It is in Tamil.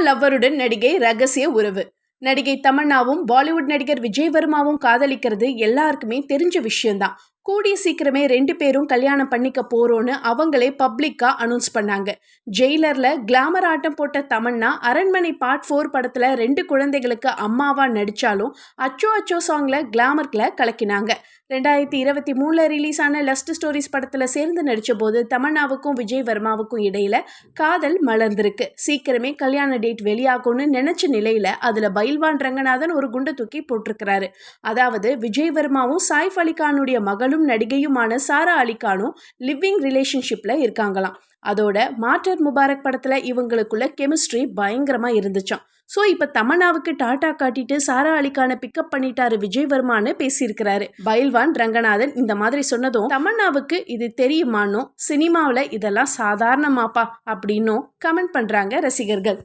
லவ்வருடன் நடிகை ரகசிய உறவு. நடிகை தமன்னாவும் பாலிவுட் நடிகர் விஜய் வர்மாவும் காதலிக்கிறது எல்லாருக்குமே தெரிஞ்ச விஷயம்தான். கூடிய சீக்கிரமே 2 பேரும் கல்யாணம் பண்ணிக்க போறோன்னு அவங்களே பப்ளிக்கா அனௌன்ஸ் பண்ணாங்க. ஜெயிலர்ல கிளாமர் ஆட்டம் போட்ட தமன்னா அரண்மனை பார்ட் 4 படத்துல 2 குழந்தைகளுக்கு அம்மாவா நடிச்சாலும் அச்சோ அச்சோ சாங்ல கிளாமர்ல கலக்கினாங்க. 2023 ரிலீஸ் ஆன லஸ்ட் ஸ்டோரிஸ் படத்துல சேர்ந்து நடிச்ச போது தமன்னாவுக்கும் விஜய் வர்மாவுக்கும் இடையில காதல் மலர்ந்திருக்கு. சீக்கிரமே கல்யாண டேட் வெளியாகும்னு நினைச்ச நிலையில அதுல பைல்வான் ரங்கநாதன் ஒரு குண்டை தூக்கி போட்டிருக்கிறாரு. அதாவது விஜய் வர்மாவும் சாய்ஃப் அலிகானுடைய மகளும் நடிகையுமான சாரா அலிகானும் லிவிங் ரிலேஷன்ஷிப்ல இருக்காங்களாம். அதோட மார்டர் முபாரக் படத்துல இவங்களுக்குள்ள கெமிஸ்ட்ரி பயங்கரமா இருந்துச்சாம். ஸோ இப்போ தமன்னாவுக்கு டாட்டா காட்டிட்டு சாரா அலிகானை பிக்கப் பண்ணிட்டாரு விஜய் வர்மான்னு பேசியிருக்கிறாரு. பைல்வான் ரங்கநாதன் இந்த மாதிரி சொன்னதும் தமன்னாவுக்கு இது தெரியுமான்னும் சினிமாவில் இதெல்லாம் சாதாரணமாப்பா அப்படின்னும் கமெண்ட் பண்றாங்க ரசிகர்கள்.